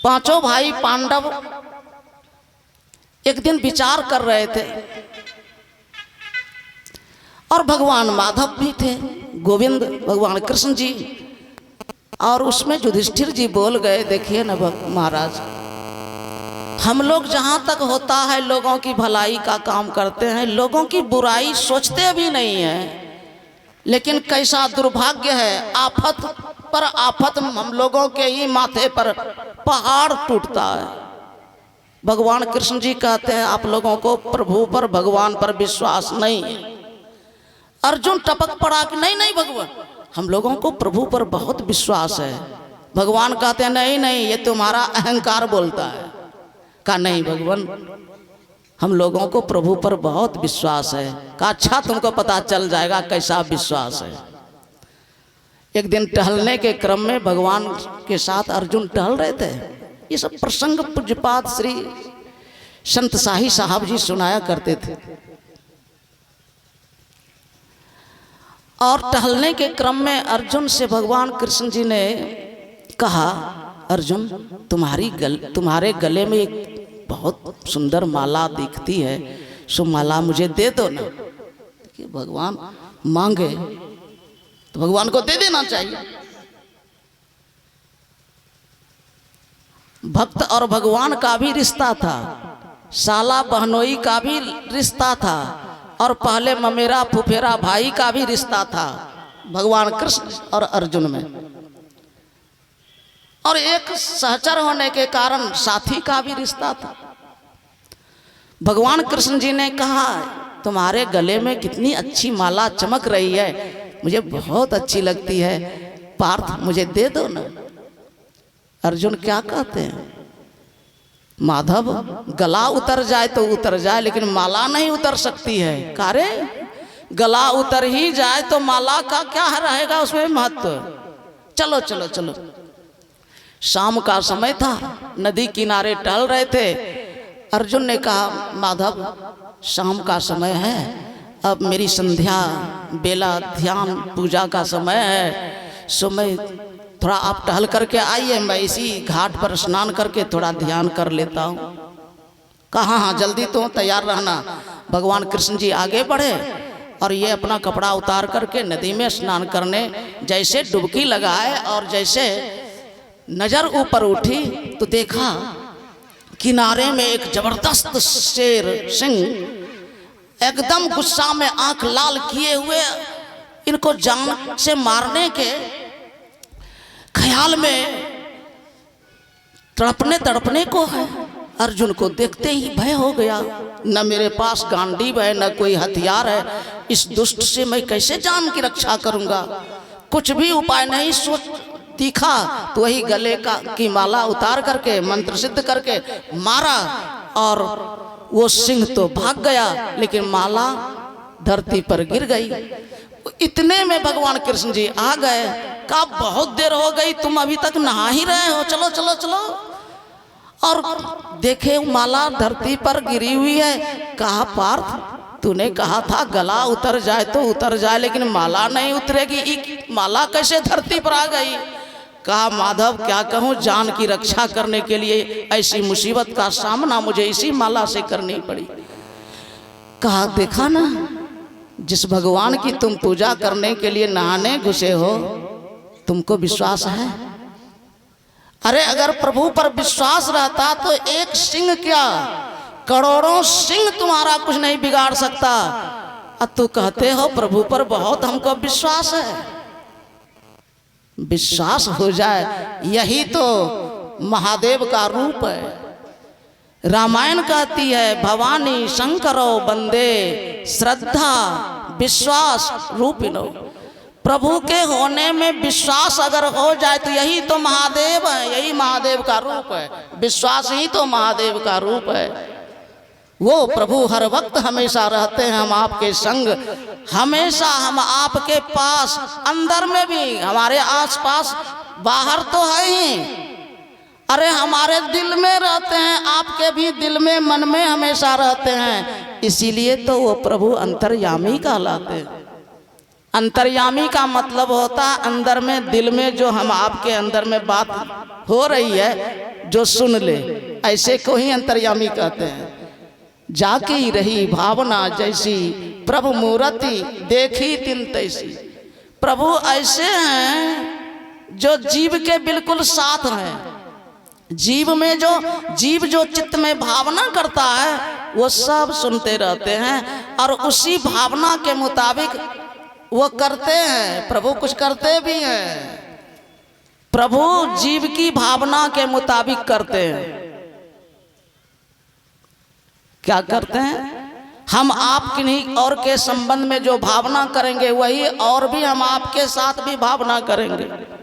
पांचों भाई पांडव एक दिन विचार कर रहे थे और भगवान माधव भी थे, गोविंद भगवान कृष्ण जी। और उसमें युधिष्ठिर जी बोल गए, देखिए ना महाराज, हम लोग जहाँ तक होता है लोगों की भलाई का काम करते हैं, लोगों की बुराई सोचते भी नहीं हैं। लेकिन कैसा दुर्भाग्य है, आफत पर आफत हम लोगों के ही माथे पर पहाड़ टूटता है। भगवान कृष्ण जी कहते हैं आप लोगों को प्रभु पर भगवान पर विश्वास नहीं है। अर्जुन टपक पड़ा कि नहीं नहीं भगवान, हम लोगों को प्रभु पर बहुत विश्वास है। भगवान कहते हैं नहीं नहीं, ये तुम्हारा अहंकार बोलता है। कहा नहीं भगवान, हम लोगों को प्रभु पर बहुत विश्वास है। कहा अच्छा, तुमको पता चल जाएगा कैसा विश्वास है। एक दिन टहलने के क्रम में भगवान के साथ अर्जुन टहल रहे थे। ये सब प्रसंग पूज्यपाद श्री संत शाही साहब जी सुनाया करते थे। और टहलने के क्रम में अर्जुन से भगवान कृष्ण जी ने कहा, अर्जुन तुम्हारे गले में एक बहुत सुंदर माला दिखती है, सो माला मुझे दे दो ना। कि भगवान मांगे तो भगवान को दे देना चाहिए। भक्त और भगवान का भी रिश्ता था, साला बहनोई का भी रिश्ता था, और पहले ममेरा फुफेरा भाई का भी रिश्ता था भगवान कृष्ण और अर्जुन में। और एक सहचर होने के कारण साथी का भी रिश्ता था। भगवान कृष्ण जी ने कहा, तुम्हारे गले में कितनी अच्छी माला चमक रही है, मुझे बहुत अच्छी लगती है, पार्थ मुझे दे दो ना। अर्जुन क्या कहते हैं, माधव गला उतर जाए तो उतर जाए, लेकिन माला नहीं उतर सकती है। कारे गला उतर ही जाए तो माला का क्या रहेगा उसमें महत्व। चलो चलो चलो। शाम का समय था, नदी किनारे टहल रहे थे। अर्जुन ने कहा, माधव शाम का समय है, अब मेरी संध्या बेला ध्यान पूजा का समय है, सो मैं थोड़ा आप टहल करके आइए, मैं इसी घाट पर स्नान करके थोड़ा ध्यान कर लेता हूँ। कहा हाँ जल्दी तो तैयार रहना। भगवान कृष्ण जी आगे बढ़े और ये अपना कपड़ा उतार करके नदी में स्नान करने जैसे डुबकी लगाए, और जैसे नजर ऊपर उठी तो देखा किनारे में एक जबरदस्त शेर सिंह एकदम गुस्सा में आंख लाल किए हुए इनको जान से मारने के ख्याल में तड़पने तड़पने को है। अर्जुन को देखते ही भय हो गया, न मेरे पास गांडीव है न कोई हथियार है, इस दुष्ट से मैं कैसे जान की रक्षा करूंगा। कुछ भी उपाय नहीं सोच दिखा तो वही गले की माला उतार करके मंत्र सिद्ध करके मारा, और वो सिंह तो भाग गया, लेकिन माला धरती पर गिर गई। इतने में भगवान कृष्ण जी आ गए। कहा बहुत देर हो गई, तुम अभी तक नहा ही रहे हो, चलो चलो चलो। और देखे माला धरती पर गिरी हुई है। कहा पार्थ तूने कहा था गला उतर जाए तो उतर जाए, लेकिन माला नहीं उतरेगी, माला कैसे धरती पर आ गई। कहा माधव क्या कहूँ, जान की रक्षा करने के लिए ऐसी मुसीबत का सामना मुझे इसी माला से करनी पड़ी। कहा देखा ना, जिस भगवान की तुम पूजा करने के लिए नहाने घुसे हो, तुमको विश्वास है। अरे अगर प्रभु पर विश्वास रहता तो एक सिंह क्या करोड़ों सिंह तुम्हारा कुछ नहीं बिगाड़ सकता। अब तू कहते हो प्रभु पर बहुत हमको विश्वास है। विश्वास हो जाए, यही तो महादेव का रूप है। रामायण कहती है भवानी शंकरो बंदे श्रद्धा विश्वास रूपिणो। प्रभु के होने में विश्वास अगर हो जाए तो यही तो महादेव है, यही महादेव का रूप है। विश्वास ही तो महादेव का रूप है। वो प्रभु हर वक्त हमेशा रहते हैं हम आपके संग, हमेशा हम आपके पास, अंदर में भी हमारे आसपास, बाहर तो है ही, अरे हमारे दिल में रहते हैं, आपके भी दिल में मन में हमेशा रहते हैं। इसीलिए तो वो प्रभु अंतर्यामी कहलाते हैं। अंतर्यामी का मतलब होता है अंदर में, दिल में जो हम आपके अंदर में बात हो रही है जो सुन ले, ऐसे को ही अंतर्यामी कहते हैं। जाकी रही भावना जैसी प्रभु मूर्ति देखी तिन तैसी। प्रभु ऐसे हैं जो जीव के बिल्कुल साथ हैं। जीव जो चित्त में भावना करता है वो सब सुनते रहते हैं और उसी भावना के मुताबिक वो करते हैं। प्रभु कुछ करते भी हैं। प्रभु जीव की भावना के मुताबिक करते हैं। क्या करते हैं? हम आप किन्हीं और के संबंध में जो भावना करेंगे वही और भी हम आपके साथ भी भावना करेंगे।